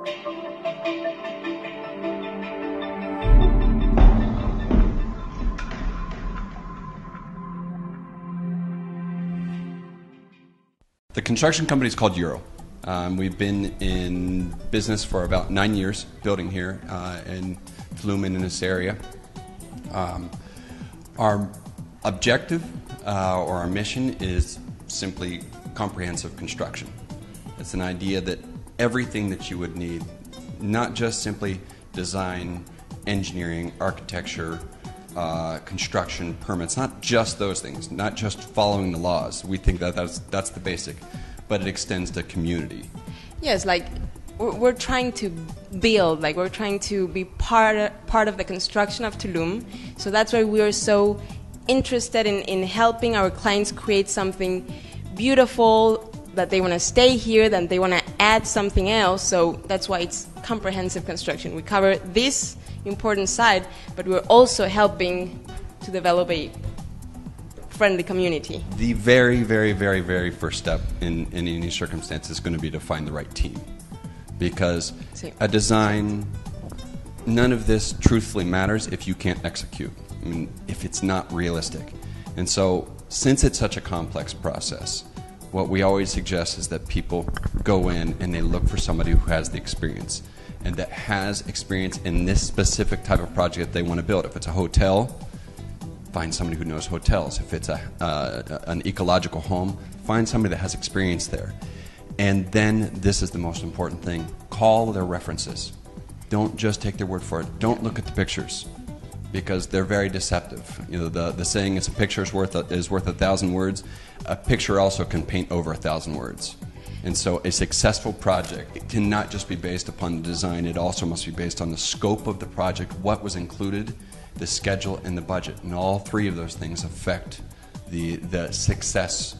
The construction company is called Euro. We've been in business for about 9 years, building here in Tulum and in this area. Our objective or our mission is simply comprehensive construction. It's an idea that everything that you would need, not just simply design, engineering, architecture, construction, permits, not just those things, not just following the laws. We think that that's the basic, but it extends to community. Yes, like we're trying to build, like we're trying to be part of the construction of Tulum. So that's why we are so interested in helping our clients create something beautiful, that they want to stay here, that they want to add something else. So that's why it's comprehensive construction. We cover this important side, but we're also helping to develop a friendly community. The very, very, very, very first step in any circumstance is going to be to find the right team. Because a design, none of this truthfully matters if you can't execute, I mean, if it's not realistic. And so, since it's such a complex process, what we always suggest is that people go in and they look for somebody who has the experience and that has experience in this specific type of project they want to build. If it's a hotel, find somebody who knows hotels. If it's an ecological home, find somebody that has experience there. And then, this is the most important thing, call their references. Don't just take their word for it. Don't look at the pictures, because they're very deceptive. You know, the saying is a picture is worth 1,000 words. A picture also can paint over 1,000 words. And so a successful project, it cannot just be based upon the design, it also must be based on the scope of the project, what was included, the schedule, and the budget. And all three of those things affect the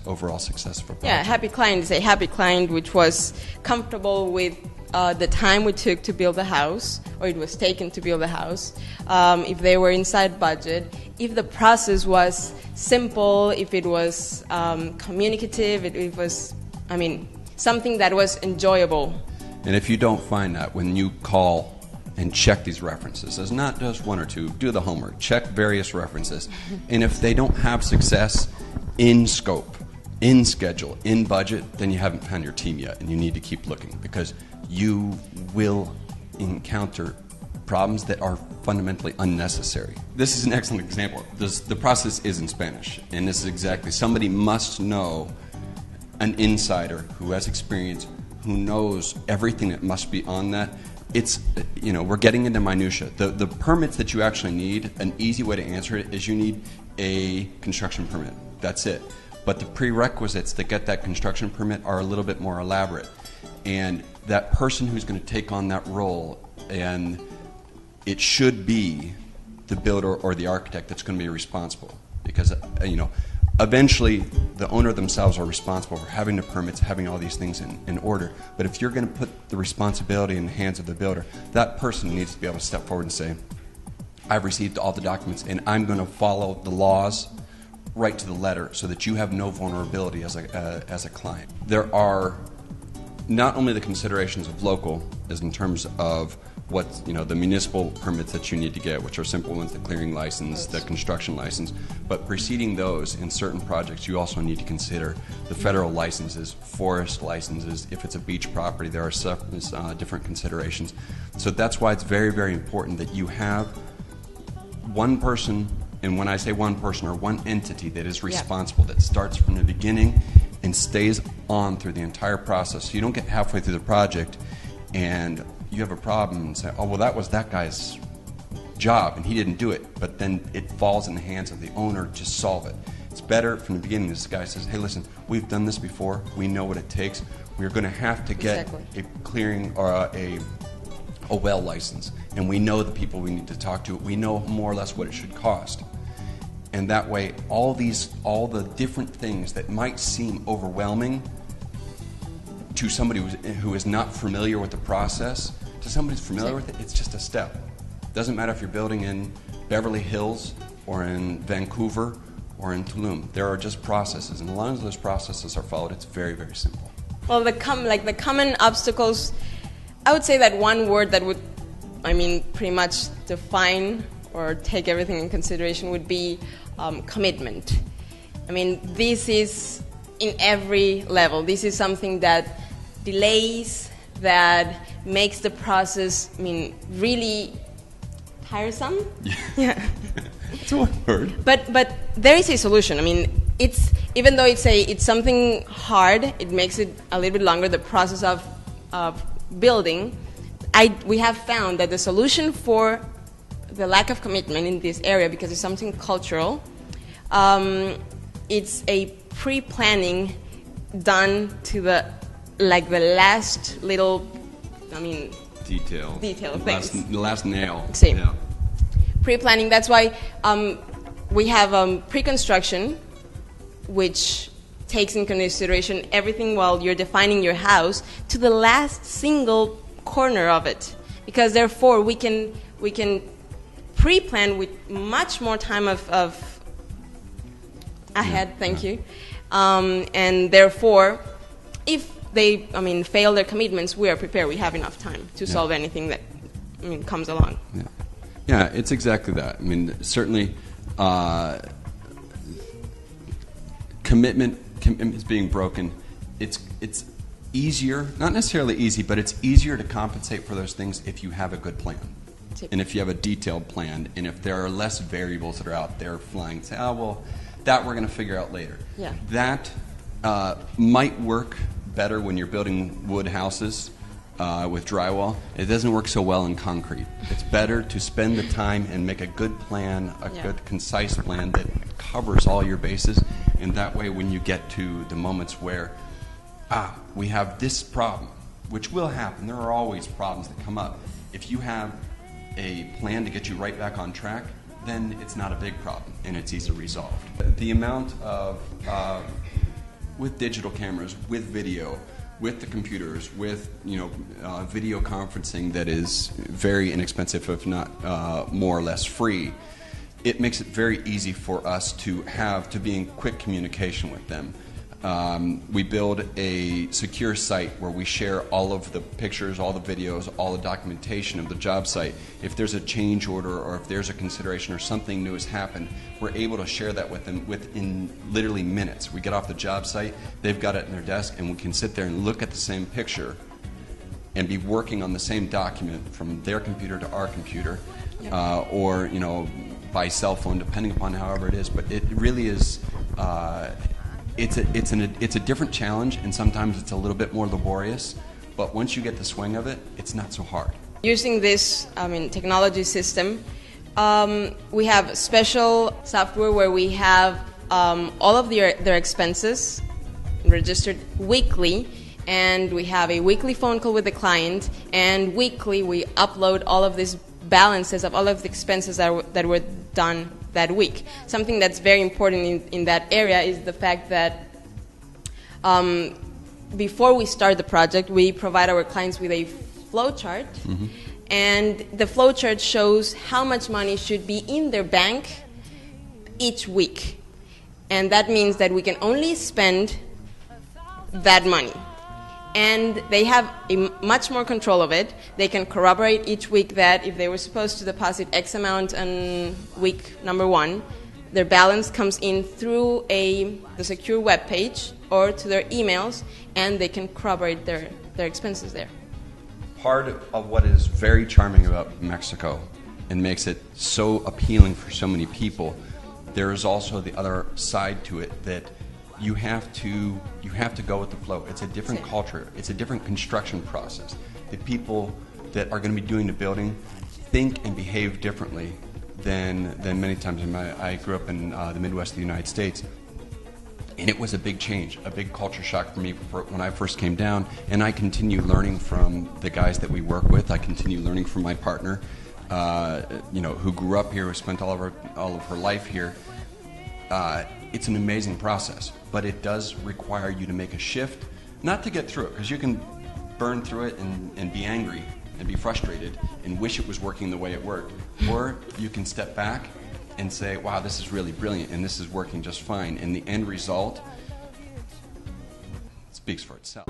overall success of a project. Yeah, happy client is a happy client which was comfortable with the time we took to build the house, or it was taken to build the house, if they were inside budget, if the process was simple, if it was communicative, it was, something that was enjoyable. And if you don't find that, when you call and check these references, it's not just one or two, do the homework, check various references. And if they don't have success in scope, in schedule, in budget, then you haven't found your team yet, and you need to keep looking, because you will encounter problems that are fundamentally unnecessary. This is an excellent example. The process is in Spanish, and this is exactly, somebody must know, an insider who has experience, who knows everything that must be on that. It's, we're getting into minutia. The permits that you actually need, an easy way to answer it is you need a construction permit. That's it. But the prerequisites to get that construction permit are a little bit more elaborate. And that person who's going to take on that role, and it should be the builder or the architect that's going to be responsible. Because, eventually the owner themselves are responsible for having the permits, having all these things in order. But if you're going to put the responsibility in the hands of the builder, that person needs to be able to step forward and say, I've received all the documents and I'm going to follow the laws right to the letter, so that you have no vulnerability as a client. There are not only the considerations of local, as in terms of what, the municipal permits that you need to get, which are simple ones, the clearing license, the construction license, but preceding those, in certain projects, you also need to consider the federal licenses, forest licenses. If it's a beach property, there are different considerations. So that's why it's very, very important that you have one person, and when I say one person, or one entity that is responsible, that starts from the beginning and stays on through the entire process. So you don't get halfway through the project and you have a problem and say, oh, well, that was that guy's job and he didn't do it. But then it falls in the hands of the owner to solve it. It's better from the beginning, this guy says, hey, listen, we've done this before. We know what it takes. We're going to have to get a clearing or a well license. And we know the people we need to talk to. We know more or less what it should cost. And that way, all the different things that might seem overwhelming to somebody who is not familiar with the process, to somebody who's familiar with it, it's just a step. Doesn't matter if you're building in Beverly Hills or in Vancouver or in Tulum. There are just processes, and as long as those processes are followed, it's very, very simple. Well, the common obstacles I would say that one word that would, pretty much define or take everything in consideration would be commitment. This is in every level. This is something that delays, that makes the process, really tiresome. Yeah. It's one word. But there is a solution. It's even though it's something hard, it makes it a little bit longer. The process of building, we have found that the solution for the lack of commitment in this area, because it's something cultural, it's a pre-planning done to the last little, detail things. The last nail. Same. Yeah. Pre-planning. That's why we have pre-construction, which takes in consideration everything while you're defining your house to the last single corner of it, because therefore we can pre-plan with much more time of ahead. Thank you, and therefore, if they fail their commitments, we are prepared. We have enough time to solve anything that comes along. Yeah. Yeah, it's exactly that. Certainly, commitment is being broken. It's easier, not necessarily easy, but it's easier to compensate for those things if you have a good plan. And if you have a detailed plan, and if there are less variables that are out there flying, say, that we're going to figure out later. Yeah. That might work better when you're building wood houses with drywall. It doesn't work so well in concrete. It's better to spend the time and make a good plan, good concise plan that covers all your bases, and that way when you get to the moments where we have this problem, which will happen, there are always problems that come up. If you have a plan to get you right back on track, then it's not a big problem and it's easily resolved. The amount of, with digital cameras, with video, with the computers, with video conferencing that is very inexpensive, if not more or less free, it makes it very easy for us to be in quick communication with them. We build a secure site where we share all of the pictures, all the videos, all the documentation of the job site. If there's a change order or if there's a consideration or something new has happened, we're able to share that with them within literally minutes. We get off the job site, they've got it in their desk, and we can sit there and look at the same picture and be working on the same document from their computer to our computer, or by cell phone, depending upon however it is. But it really is. It's a different challenge, and sometimes it's a little bit more laborious. But once you get the swing of it, it's not so hard. Using this technology system, we have special software where we have all of their expenses registered weekly, and we have a weekly phone call with the client, and weekly we upload all of these balances of all of the expenses that were done that week. Something that's very important in that area is the fact that before we start the project, we provide our clients with a flow chart, and the flow chart shows how much money should be in their bank each week. And that means that we can only spend that money. And they have much more control of it. They can corroborate each week that if they were supposed to deposit X amount on week number 1, their balance comes in through the secure web page or to their emails, and they can corroborate their expenses there. Part of what is very charming about Mexico and makes it so appealing for so many people, there is also the other side to it that you have to go with the flow. It's a different culture. It's a different construction process. The people that are going to be doing the building think and behave differently than many times. I grew up in the Midwest of the United States, and it was a big change, a big culture shock for me when I first came down. And I continue learning from the guys that we work with. I continue learning from my partner, who grew up here, who spent all of her life here. It's an amazing process, but it does require you to make a shift, not to get through it, because you can burn through it and be angry and be frustrated and wish it was working the way it worked. Or you can step back and say, wow, this is really brilliant and this is working just fine. And the end result speaks for itself.